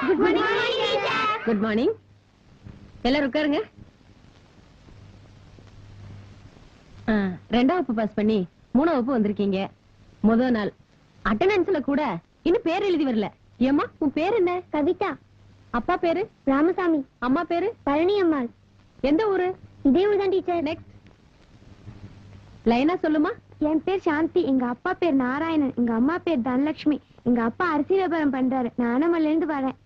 Good morning. Good morning. எல்லாரும் உட்காருங்க. 2ஆம் வகுப்பு பாஸ் பண்ணி 3ஆம் வகுப்பு வந்திருக்கீங்க. முதல் நாள் அட்டெண்டன்ஸ்ல கூட இன்னும் பேர் எழுதி வரல. ஏம்மா உன் பேர் என்ன? கவிதா. அப்பா பேரு? ராமசாமி. அம்மா பேரு? பழனி அம்மாள். எந்த ஊரு? இதே ஊர் தான் டீச்சர். நெக்ஸ்ட் லைனா சொல்லுமா. என் பேர் சாந்தி. எங்க அப்பா பேர் நாராயணன். எங்க அம்மா பேர் தனலட்சுமி. எங்க அப்பா அரிசி வியாபாரம் பண்றாரு. நான் அனமல்ல இருந்து வரேன்.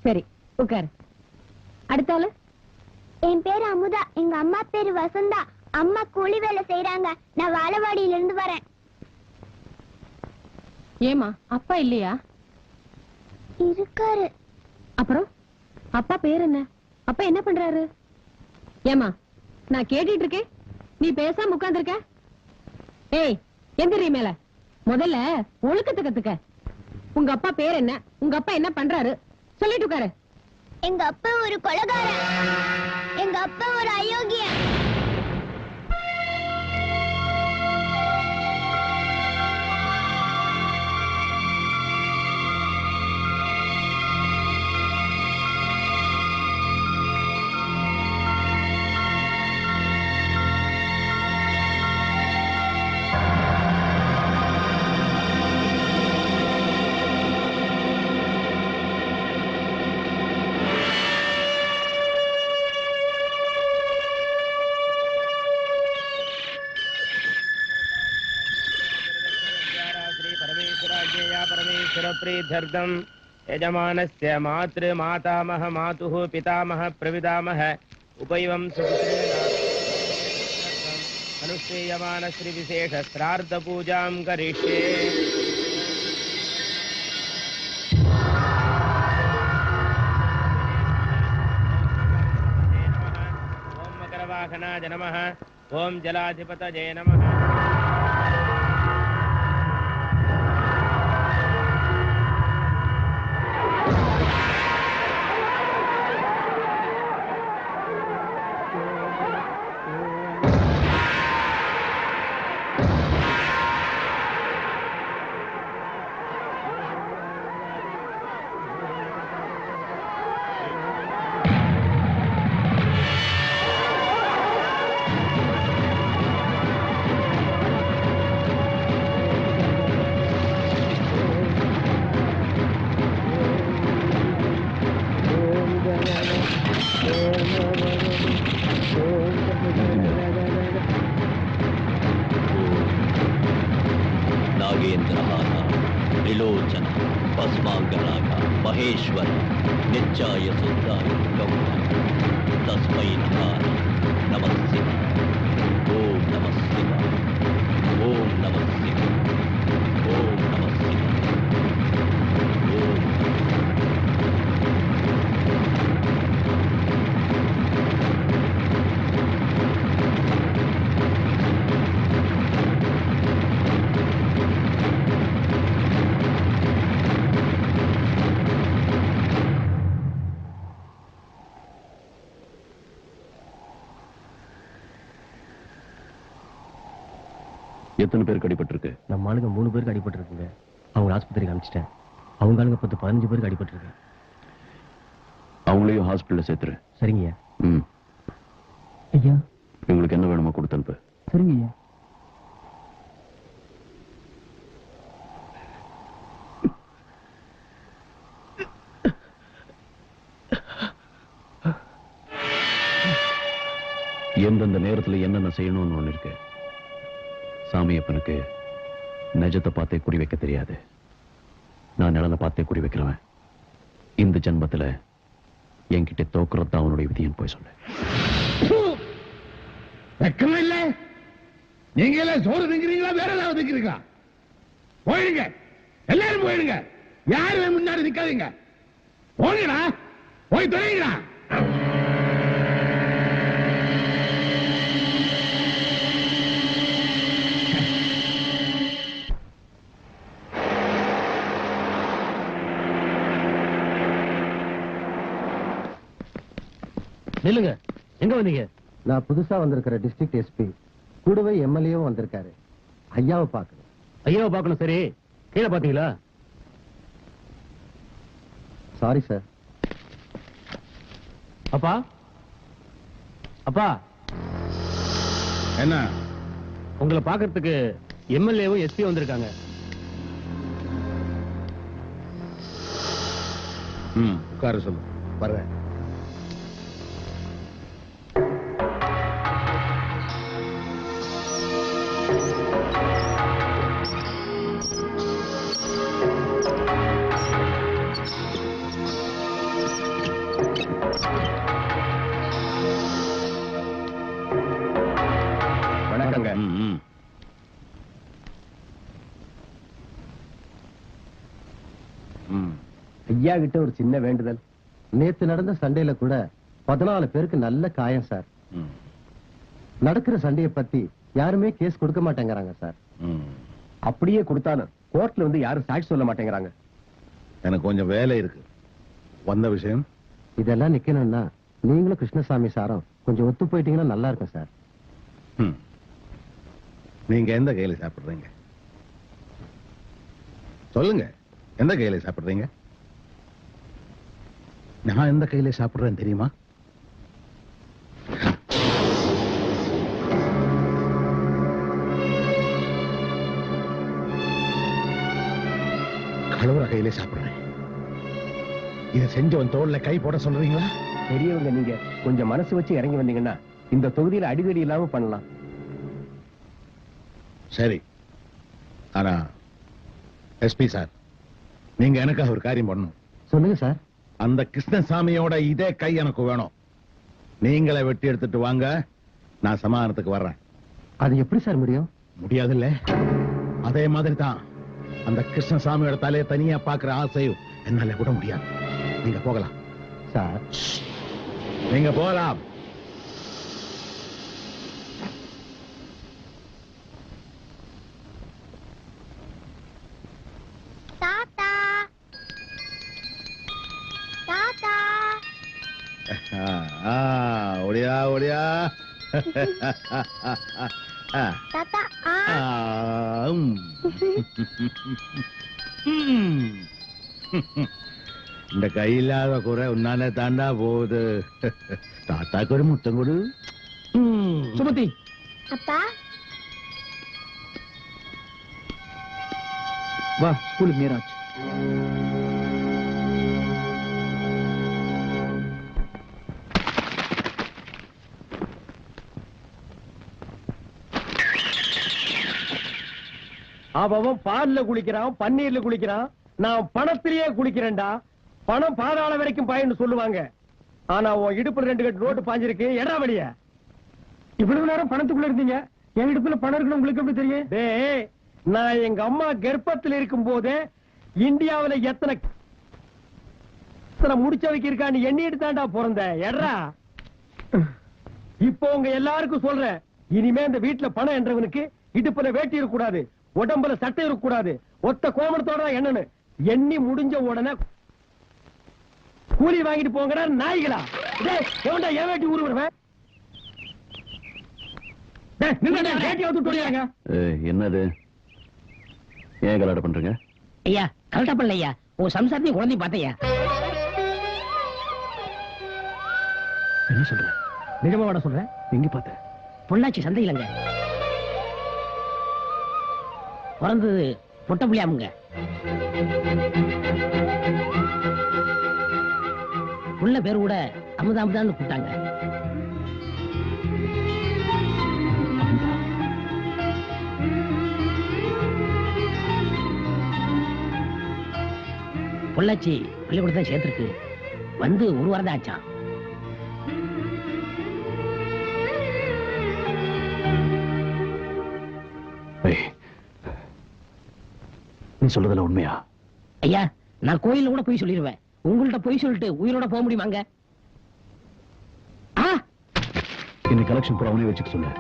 சரி உட்காரு. அடுத்தால. என் பேர் அமுதா. எங்க அம்மா பேர் வசந்தா. அம்மா கூலி வேலை செய்யறாங்க. நான் வாழவாடியில இருந்து வரேன். ஏமா அப்பா இல்லையா? இருக்காரு. அப்புறம் அப்பா பேர் என்ன? அப்பா என்ன பண்றாரு? ஏமா நான் கேட்டுட்டு இருக்கேன், நீ பேசாம உட்கார்ந்திருக்க. ஏய் எந்திரி மேல. முதல்ல ஒழுக்கத்தை கத்துக்க. உங்க அப்பா பேர் என்ன? உங்க அப்பா என்ன பண்றாரு? சொல்லிட்டு உட்காரு. எங்க அப்பா ஒரு கொலைகாரன். எங்க அப்பா ஒரு அயோக்கியன். परमेश्वरप्रीत्यर्थं यजमानस्य मातृ मातामह मातुः पितामह प्रविदामह उपैवं सुपुत्रेण अनुष्ठेयमान श्री विशेष श्राद्ध पूजां करिष्ये। ओम मकरवाहनाय नमः। ओम जलाधिपतये नमः। महेश्वर नित्याय सुंदराय गौराय तस्मै नमः नमः शिवाय। ओम नमः शिवाय। ओम नमः शिवाय। ओम नमः शिवाय। ओम எத்தனை பேருக்கு அடிபட்டிருக்கு? நம்ம ஆளுங்க 3 பேருக்கு அடிபட்டிருக்குங்க. அவங்க ஆஸ்பத்திரிக்கு அனுப்பிச்சிட்டேன். அவங்க ஆளுங்க 10-15 பேருக்கு அடிபட்டிருக்கு. அவங்களையும் ஹாஸ்பிட்டல்ல சேர்த்துரு. சரிங்கய்யா. ஐயா உங்களுக்கு என்ன வேணுமோ கொடுத்து அனுப்பு. சரிங்க ஐயா. எந்தெந்த நேரத்துல என்னென்ன செய்யணும்னு ஒண்ணு இருக்கு. சாமியப்பனுக்கு நிஜத்தை பார்த்தே குறி வைக்க தெரியாது. நான் நிலனை பார்த்தே குறி வைக்கிறவன். இந்த ஜென்மத்துல என்கிட்ட தோக்குறது தான் அவனுடைய விதின்னு போய் சொன்னேன். வெக்கமே இல்ல. நீங்க எல்லாம் சோறு திங்கிறீங்களா வேற ஏதாவது திங்கிறீங்களா? போயிடுங்க, எல்லாரும் போயிடுங்க. யாருமே முன்னாடி நிக்காதீங்க. போங்கடா, போய் தொலைங்கடா. நில்லுங்க. எங்க வந்தீங்க? நான் புதுசா வந்திருக்கிற டிஸ்ட்ரிக்ட் எஸ்பி கூடவே எம்எல்ஏவும் வந்திருக்காரு. ஐயாவை பார்க்கணும். ஐயாவை பார்க்கணும். சரி, கீழே பாத்தீங்களா? Sorry sir. அப்பா அப்பா, என்ன? உங்களை பாக்குறதுக்கு எம்எல்ஏவும் எஸ்பி வந்திருக்காங்க. உட்கார சொல்லு, வர்றேன். வணக்கங்க. ஐயா கிட்ட ஒரு சின்ன வேண்டுதல். நேத்து நடந்த சண்டையில கூட 14 பேருக்கு நல்ல காயம் சார். நடக்கிற சண்டையை பத்தி யாருமே கேஸ் கொடுக்க மாட்டேங்கிறாங்க சார். அப்படியே கொடுத்தாலும் கோர்ட்ல வந்து யாரும் சாட்சி சொல்ல மாட்டேங்கிறாங்க. எனக்கு கொஞ்சம் வேலை இருக்கு. வந்த விஷயம் இதெல்லாம் நிக்கணும்னா நீங்களும் கிருஷ்ணசாமி சாரும் கொஞ்சம் ஒத்து போயிட்டீங்கன்னா நல்லா இருக்கும் சார். நீங்க எந்த கையில சாப்பிடுறீங்க? சொல்லுங்க, எந்த கையில சாப்பிடுறீங்க? நான் எந்த கையில சாப்பிடுறேன் தெரியுமா? கழுவுற கையிலே சாப்பிடுறேன். இதை செஞ்சவன் தோல்ல கை போட சொல்றீங்களா? பெரியவங்க நீங்க கொஞ்சம் மனசு வச்சு இறங்கி வந்தீங்கன்னா இந்த தொகுதியில அடிதடி இல்லாம பண்ணலாம். சரி, ஆனா எஸ்பி சார், நீங்க எனக்காக ஒரு காரியம் பண்ணணும். சொல்லுங்க சார். அந்த கிருஷ்ணசாமியோட இதே கை எனக்கு வேணும். நீங்களே வெட்டி எடுத்துட்டு வாங்க, நான் சமாதானத்துக்கு வர்றேன். அது எப்படி சார் முடியும்? முடியாதுல்ல? அதே மாதிரி தான் அந்த கிருஷ்ணசாமியோட தலையை தனியா பாக்குற ஆசையும் என்னால விட முடியாது. நீங்க போகலாம் சார். நீங்க போகலாம். தாத்தா தாத்தா ஒடியா ஒடியா. தாத்தா இந்த கையில்லாத குறை உன்னாலே தாண்டா போகுது. தாத்தாக்கு ஒரு முத்தம் கொடு. சுமதி, அப்பா வா ஸ்கூலுக்கு நேராச்சு. அவன் பால்ல குளிக்கிறான், பன்னீர்ல குளிக்கிறான். நான் பணத்திலேயே குளிக்கிறேன்டா. பணம் பாதாள வரைக்கும் பாயின்னு சொல்லுவாங்க. ஆனா உன் இடுப்புல 2 கட்டு ரோட்டு பாஞ்சிருக்கு. எடா வழிய இவ்வளவு நேரம் பணத்துக்குள்ள இருந்தீங்க. என் இடுப்புல பணம் இருக்குன்னு உங்களுக்கு எப்படி தெரியும்? டேய், நான் எங்க அம்மா கர்ப்பத்தில் இருக்கும் போதே இந்தியாவுல எத்தனை முடிச்சவைக்கு இருக்கான்னு எண்ணிட்டு தாண்டா பிறந்த. எட்ரா, இப்போ உங்க எல்லாருக்கும் சொல்றேன், இனிமே இந்த வீட்டுல பணம் என்றவனுக்கு இடுப்புல வேட்டி இருக்க கூடாது, உடம்புல சட்டை இருக்க கூடாது. ஒத்த கோமணத்தோட என்னன்னு எண்ணி முடிஞ்ச உடனே கூலி வாங்கிட்டு போங்கடா நாய்களா. டேய், எவன்டா என் வேட்டி ஊருவேன்? டேய், நில்லுடா, வேட்டி அவுத்து ஓடியாங்க. என்னது? ஏன் கலாட்டம் பண்றீங்க? ஐயா, கரெக்டா பண்ணல ஐயா. உன் சம்சாரத்தையும் குழந்தையும் பார்த்தையா? என்ன சொல்ற? நிஜமா வாட சொல்றேன். எங்க பார்த்த? பொள்ளாச்சி சந்தையிலங்க. பிறந்தது பொட்ட புள்ளியாமுங்க. உள்ள பேர் கூட அமுதாமுதான்னு கூப்பிட்டாங்க. பொள்ளாச்சி பள்ளிக்கூடத்தை சேர்த்திருக்கு. வந்து ஒரு வாரம் தான் ஆச்சான். நீ சொல்றதுல உண்மையா? ஐயா, நான் கோயில்ல கூட போய் சொல்லிடுவேன். உங்கள்ட்ட போய் சொல்லிட்டு உயிரோட போக முடியுமாங்க? இன்னைக்கு கலெக்ஷன் பூரா அவனே வச்சுக்க சொல்லு.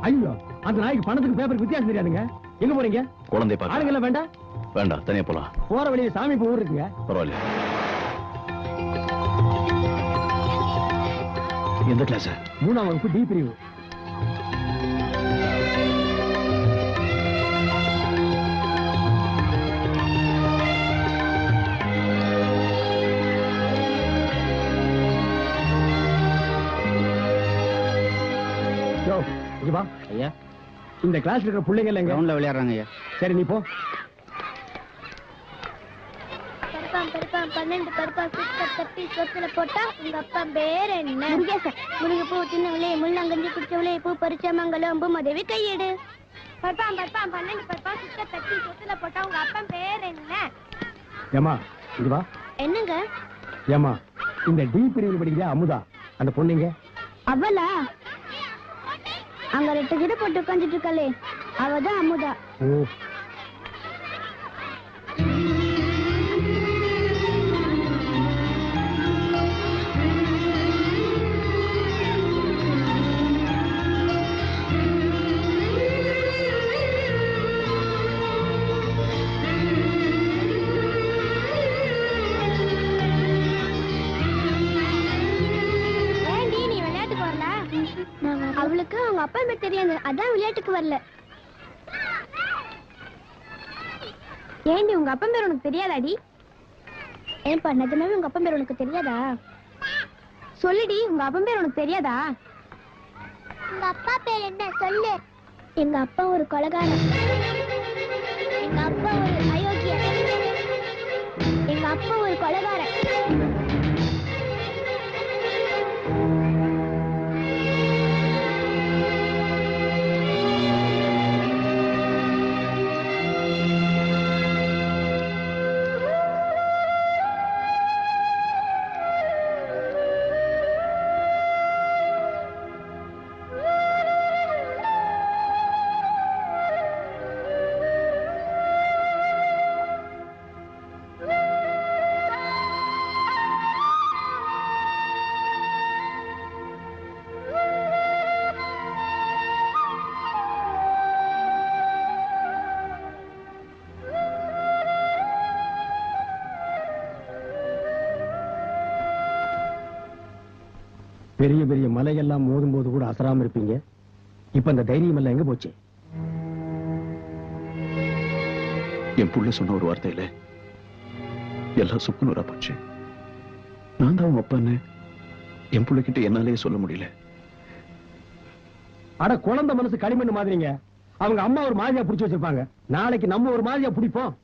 ஐயோ, அந்த நாய்க்கு பணத்துக்கு பேப்பருக்கு வித்தியாசம் தெரியாதுங்க. எங்க போறீங்க? குழந்தை பார்க்க. ஆளுங்க எல்லாம் வேண்டாம். வேண்டாம், தனியா போலாம். போற வழியில சாமி ஊர் இருக்குங்க. பரவாயில்ல. எந்த கிளாஸ்? 3ஆம் வகுப்பு டி பிரிவு. இங்க வா. ஐயா இந்த கிளாஸ்ல இருக்கிற பிள்ளைங்க எல்லாம் எங்க? கிரவுண்ட்ல விளையாடுறாங்க ஐயா. சரி நீ போ. பருப்பாம் பருப்பாம் 12 பருப்பா சுத்த தட்டி சொத்துல போட்டா உங்க அப்பா பேர் என்ன? முருகேசன். முருகப்பூ தின்னவளே முள்ளங்கஞ்சி குடிச்சவளே பூ பறிச்ச மங்கலம் பூமதேவி கையெடு. பருப்பாம் பருப்பாம் 12 பருப்பா சுத்த தட்டி சொத்துல போட்டா உங்க அப்பா பேர் என்ன? ஏமா இங்க வா. என்னங்க? ஏமா இந்த டி பிரிவில் படிக்கிற அமுதா அந்த பொண்ணுங்க? அவளா? அங்க 2 கிட்ட போட்டு உட்காந்துட்டு இருக்காளே அவதான் அமுதா. ஓ. ஏண்டி நீ விளையாட்டுக்கு வரல? அவளுக்கு அவங்க அப்பா பேர் தெரியாது, அதான் விளையாட்டுக்கு வரல. ஏண்டி உங்க அப்பா பேர் உனக்கு தெரியாதாடி? ஏன்பா நிஜமாவே உங்க அப்பா பேர் உனக்கு தெரியாதா? சொல்லுடி, உங்க அப்பா பேர் உனக்கு தெரியாதா? உங்க அப்பா பேர் என்ன சொல்லு. எங்க அப்பா ஒரு கொலைகாரன். எங்க அப்பா ஒரு அயோக்கியன். எங்க அப்பா ஒரு கொலைகாரன். பெரிய பெரிய மலையெல்லாம் மோதும் போது கூட அசராம இருப்பீங்க. இப்ப அந்த தைரியம் எல்லாம் எங்க போச்சு? என் புள்ள சொன்ன ஒரு வார்த்தையில எல்லாம் சுக்குநூறா போச்சு. நான் தான் அவன் அப்பான்னு என் புள்ளைகிட்ட என்னாலே சொல்ல முடியல. அட குழந்தை மனசு களிமண் மாதிரிங்க. அவங்க அம்மா ஒரு மாதிரியா புடிச்சு வச்சிருப்பாங்க. நாளைக்கு நம்ம ஒரு மாதிரியா பிடிப்போம்.